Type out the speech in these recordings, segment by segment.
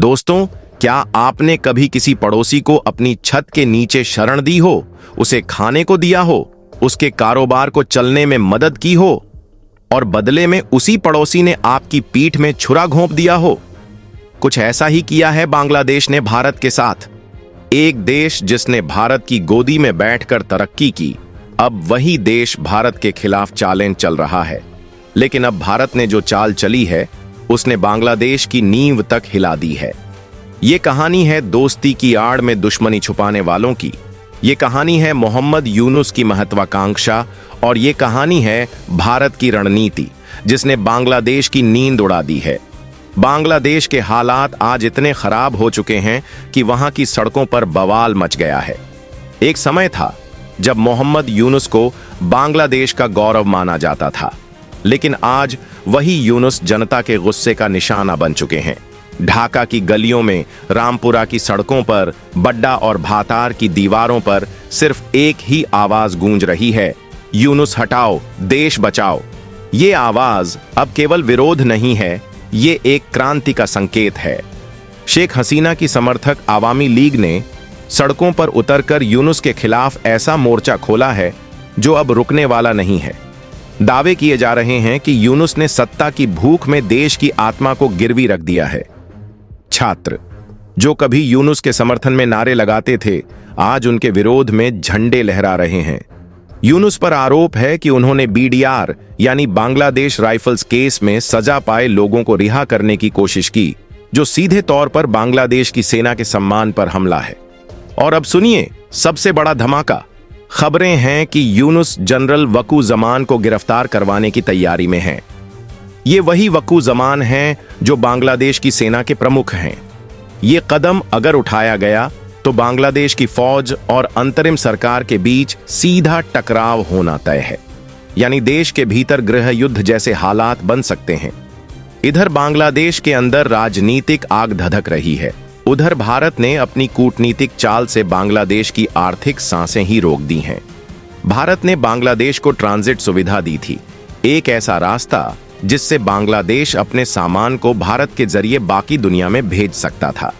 दोस्तों, क्या आपने कभी किसी पड़ोसी को अपनी छत के नीचे शरण दी हो, उसे खाने को दिया हो, उसके कारोबार को चलने में मदद की हो और बदले में उसी पड़ोसी ने आपकी पीठ में छुरा घोंप दिया हो? कुछ ऐसा ही किया है बांग्लादेश ने भारत के साथ। एक देश जिसने भारत की गोदी में बैठकर तरक्की की, अब वही देश भारत के खिलाफ चालें चल रहा है। लेकिन अब भारत ने जो चाल चली है, उसने बांग्लादेश की नींव तक हिला दी है। ये कहानी है दोस्ती की आड़ में दुश्मनी छुपाने वालों की। ये कहानी है मोहम्मद यूनुस की महत्वाकांक्षा और ये कहानी है भारत की रणनीति जिसने बांग्लादेश की नींद उड़ा दी है। बांग्लादेश के हालात आज इतने खराब हो चुके हैं कि वहां की सड़कों पर बवाल मच गया है। एक समय था जब मोहम्मद यूनुस को बांग्लादेश का गौरव माना जाता था, लेकिन आज वही यूनुस जनता के गुस्से का निशाना बन चुके हैं। ढाका की गलियों में, रामपुरा की सड़कों पर, बड्डा और भातार की दीवारों पर सिर्फ एक ही आवाज गूंज रही है, यूनुस हटाओ, देश बचाओ। ये आवाज अब केवल विरोध नहीं है, ये एक क्रांति का संकेत है। शेख हसीना की समर्थक आवामी लीग ने सड़कों पर उतरकर यूनुस के खिलाफ ऐसा मोर्चा खोला है जो अब रुकने वाला नहीं है। दावे किए जा रहे हैं कि यूनुस ने सत्ता की भूख में देश की आत्मा को गिरवी रख दिया है। छात्र जो कभी यूनुस के समर्थन में नारे लगाते थे, आज उनके विरोध में झंडे लहरा रहे हैं। यूनुस पर आरोप है कि उन्होंने बीडीआर यानी बांग्लादेश राइफल्स केस में सजा पाए लोगों को रिहा करने की कोशिश की, जो सीधे तौर पर बांग्लादेश की सेना के सम्मान पर हमला है। और अब सुनिए सबसे बड़ा धमाका। खबरें हैं कि यूनुस जनरल वकू जमान को गिरफ्तार करवाने की तैयारी में हैं। ये वही वकू जमान हैं जो बांग्लादेश की सेना के प्रमुख हैं। ये कदम अगर उठाया गया तो बांग्लादेश की फौज और अंतरिम सरकार के बीच सीधा टकराव होना तय है, यानी देश के भीतर गृह युद्ध जैसे हालात बन सकते हैं। इधर बांग्लादेश के अंदर राजनीतिक आग धधक रही है, उधर भारत ने अपनी कूटनीतिक चाल से बांग्लादेश की आर्थिक सांसें ही रोक दी हैं। भारत ने बांग्लादेश को ट्रांजिट सुविधा दी थी, एक ऐसा रास्ता जिससे बांग्लादेश अपने सामान को भारत के जरिए बाकी दुनिया में भेज सकता था।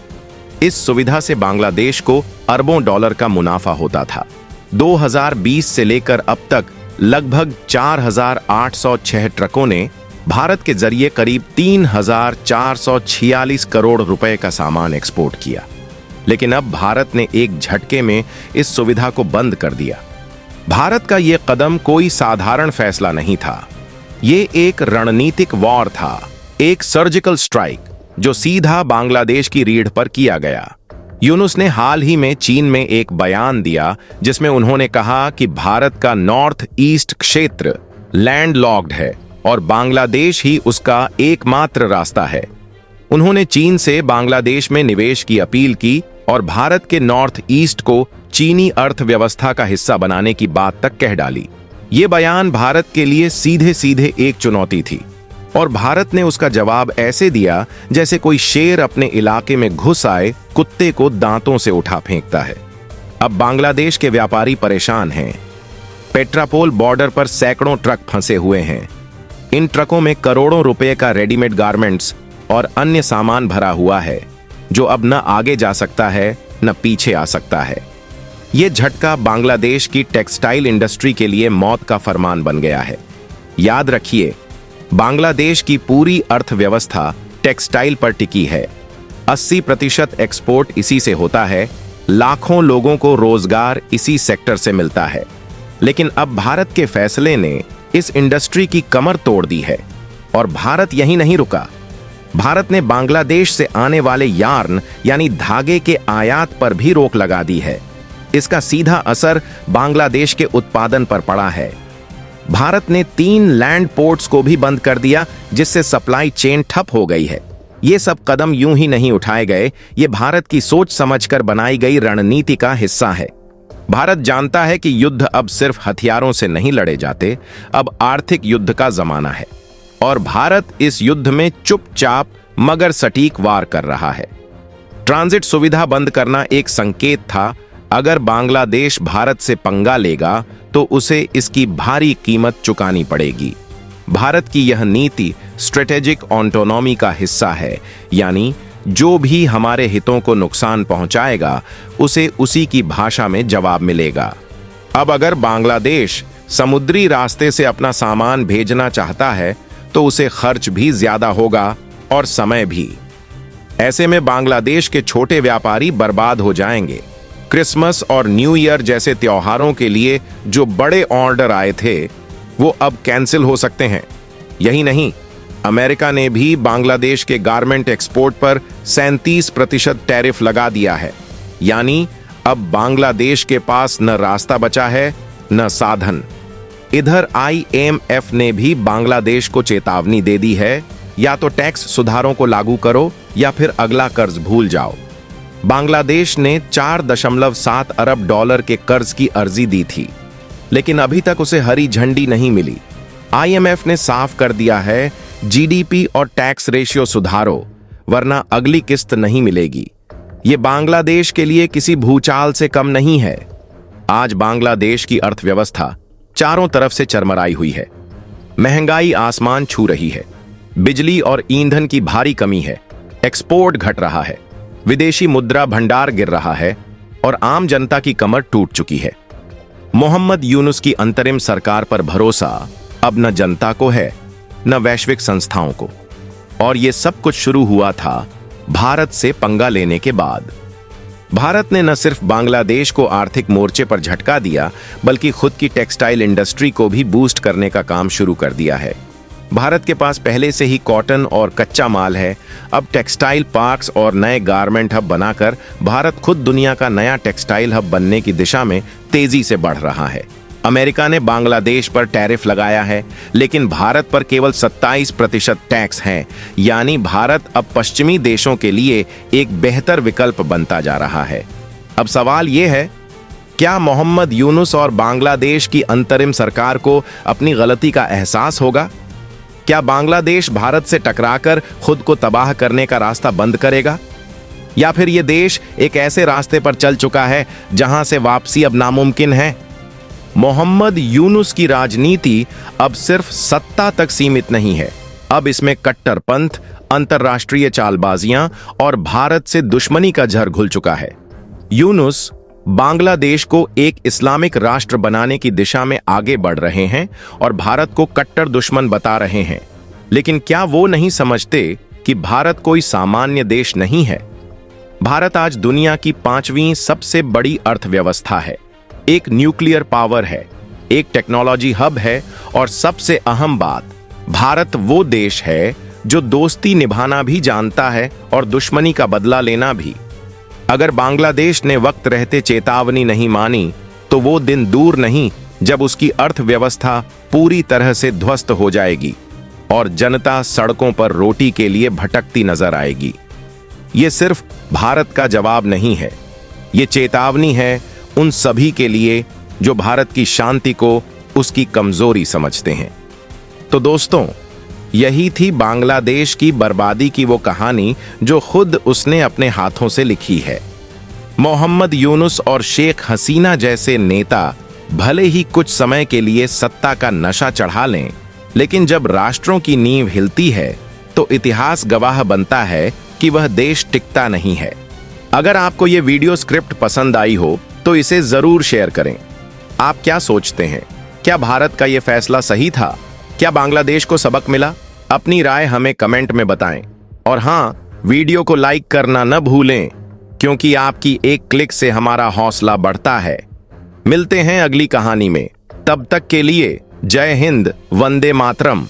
इस सुविधा से बांग्लादेश को अरबों डॉलर का मुनाफा होता था। 2020 से लेकर अब तक लगभग 4,806 ट्रकों ने भारत के जरिए करीब 3,446 करोड़ रुपए का सामान एक्सपोर्ट किया। लेकिन अब भारत ने एक झटके में इस सुविधा को बंद कर दिया। भारत का यह कदम कोई साधारण फैसला नहीं था, ये एक रणनीतिक वॉर था, एक सर्जिकल स्ट्राइक जो सीधा बांग्लादेश की रीढ़ पर किया गया। यूनुस ने हाल ही में चीन में एक बयान दिया जिसमें उन्होंने कहा कि भारत का नॉर्थ ईस्ट क्षेत्र लैंडलॉक्ड है और बांग्लादेश ही उसका एकमात्र रास्ता है। उन्होंने चीन से बांग्लादेश में निवेश की अपील की और भारत के नॉर्थ ईस्ट को चीनी अर्थव्यवस्था का हिस्सा बनाने की बात तक कह डाली। ये बयान भारत के लिए सीधे सीधे एक चुनौती थी और भारत ने उसका जवाब ऐसे दिया जैसे कोई शेर अपने इलाके में घुस आए कुत्ते को दांतों से उठा फेंकता है। अब बांग्लादेश के व्यापारी परेशान हैं। पेट्रापोल बॉर्डर पर सैकड़ों ट्रक फंसे हुए हैं। इन ट्रकों में करोड़ों रुपए का रेडीमेड गारमेंट्स और अन्य सामान भरा हुआ है जो अब न आगे जा सकता है न पीछे आ सकता है। यह झटका बांग्लादेश की टेक्सटाइल इंडस्ट्री के लिए मौत का फरमान बन गया है। याद रखिए, बांग्लादेश की पूरी अर्थव्यवस्था टेक्सटाइल पर टिकी है। 80% एक्सपोर्ट इसी से होता है, लाखों लोगों को रोजगार इसी सेक्टर से मिलता है। लेकिन अब भारत के फैसले ने इस इंडस्ट्री की कमर तोड़ दी है और भारत यहीं नहीं रुका। भारत ने बांग्लादेश से आने वाले यार्न यानी धागे के आयात पर भी रोक लगा दी है। इसका सीधा असर बांग्लादेश के उत्पादन पर पड़ा है। भारत ने 3 लैंड पोर्ट्स को भी बंद कर दिया जिससे सप्लाई चेन ठप हो गई है। ये सब कदम यूं ही नहीं उठाए गए, ये भारत की सोच समझकर बनाई गई रणनीति का हिस्सा है। भारत जानता है कि युद्ध अब सिर्फ हथियारों से नहीं लड़े जाते, अब आर्थिक युद्ध का जमाना है और भारत इस युद्ध में चुपचाप मगर सटीक वार कर रहा है। ट्रांजिट सुविधा बंद करना एक संकेत था। अगर बांग्लादेश भारत से पंगा लेगा तो उसे इसकी भारी कीमत चुकानी पड़ेगी। भारत की यह नीति स्ट्रेटेजिक ऑटोनॉमी का हिस्सा है, यानी जो भी हमारे हितों को नुकसान पहुंचाएगा उसे उसी की भाषा में जवाब मिलेगा। अब अगर बांग्लादेश समुद्री रास्ते से अपना सामान भेजना चाहता है तो उसे खर्च भी ज्यादा होगा और समय भी। ऐसे में बांग्लादेश के छोटे व्यापारी बर्बाद हो जाएंगे। क्रिसमस और न्यू ईयर जैसे त्योहारों के लिए जो बड़े ऑर्डर आए थे वो अब कैंसिल हो सकते हैं। यही नहीं, अमेरिका ने भी बांग्लादेश के गारमेंट एक्सपोर्ट पर 37% टैरिफ लगा दिया है। यानी अब बांग्लादेश के पास न रास्ता बचा है न साधन। इधर IMF ने भी बांग्लादेश को चेतावनी दे दी है, या तो टैक्स सुधारों को लागू करो या फिर अगला कर्ज भूल जाओ। बांग्लादेश ने 4.7 अरब डॉलर के कर्ज की अर्जी दी थी, लेकिन अभी तक उसे हरी झंडी नहीं मिली। IMF ने साफ कर दिया है, GDP और टैक्स रेशियो सुधारो वरना अगली किस्त नहीं मिलेगी। ये बांग्लादेश के लिए किसी भूचाल से कम नहीं है। आज बांग्लादेश की अर्थव्यवस्था चारों तरफ से चरमराई हुई है। महंगाई आसमान छू रही है, बिजली और ईंधन की भारी कमी है, एक्सपोर्ट घट रहा है, विदेशी मुद्रा भंडार गिर रहा है और आम जनता की कमर टूट चुकी है। मोहम्मद यूनुस की अंतरिम सरकार पर भरोसा अब न जनता को है न वैश्विक संस्थाओं को। और ये सब कुछ शुरू हुआ था भारत से पंगा लेने के बाद। भारत ने न सिर्फ बांग्लादेश को आर्थिक मोर्चे पर झटका दिया, बल्कि खुद की टेक्सटाइल इंडस्ट्री को भी बूस्ट करने का काम शुरू कर दिया है। भारत के पास पहले से ही कॉटन और कच्चा माल है। अब टेक्सटाइल पार्क्स और नए गारमेंट हब बनाकर भारत खुद दुनिया का नया टेक्सटाइल हब बनने की दिशा में तेजी से बढ़ रहा है। अमेरिका ने बांग्लादेश पर टैरिफ लगाया है, लेकिन भारत पर केवल 27% टैक्स है। यानी भारत अब पश्चिमी देशों के लिए एक बेहतर विकल्प बनता जा रहा है। अब सवाल यह है, क्या मोहम्मद यूनुस और बांग्लादेश की अंतरिम सरकार को अपनी गलती का एहसास होगा? क्या बांग्लादेश भारत से टकराकर खुद को तबाह करने का रास्ता बंद करेगा? या फिर यह देश एक ऐसे रास्ते पर चल चुका है जहां से वापसी अब नामुमकिन है? मोहम्मद यूनुस की राजनीति अब सिर्फ सत्ता तक सीमित नहीं है। अब इसमें कट्टरपंथ, अंतर्राष्ट्रीय चालबाजियां और भारत से दुश्मनी का जहर घुल चुका है। यूनुस बांग्लादेश को एक इस्लामिक राष्ट्र बनाने की दिशा में आगे बढ़ रहे हैं और भारत को कट्टर दुश्मन बता रहे हैं। लेकिन क्या वो नहीं समझते कि भारत कोई सामान्य देश नहीं है? भारत आज दुनिया की 5वीं सबसे बड़ी अर्थव्यवस्था है, एक न्यूक्लियर पावर है, एक टेक्नोलॉजी हब है और सबसे अहम बात, भारत वो देश है जो दोस्ती निभाना भी जानता है और दुश्मनी का बदला लेना भी। अगर बांग्लादेश ने वक्त रहते चेतावनी नहीं मानी तो वो दिन दूर नहीं जब उसकी अर्थव्यवस्था पूरी तरह से ध्वस्त हो जाएगी और जनता सड़कों पर रोटी के लिए भटकती नजर आएगी। ये सिर्फ भारत का जवाब नहीं है, ये चेतावनी है उन सभी के लिए जो भारत की शांति को उसकी कमजोरी समझते हैं। तो दोस्तों, यही थी बांग्लादेश की बर्बादी की वो कहानी जो खुद उसने अपने हाथों से लिखी है। मोहम्मद यूनुस और शेख हसीना जैसे नेता भले ही कुछ समय के लिए सत्ता का नशा चढ़ा लें, लेकिन जब राष्ट्रों की नींव हिलती है तो इतिहास गवाह बनता है कि वह देश टिकता नहीं है। अगर आपको ये वीडियो स्क्रिप्ट पसंद आई हो तो इसे जरूर शेयर करें। आप क्या सोचते हैं? क्या भारत का ये फैसला सही था? क्या बांग्लादेश को सबक मिला? अपनी राय हमें कमेंट में बताएं। और हां, वीडियो को लाइक करना न भूलें, क्योंकि आपकी एक क्लिक से हमारा हौसला बढ़ता है। मिलते हैं अगली कहानी में। तब तक के लिए जय हिंद, वंदे मातरम।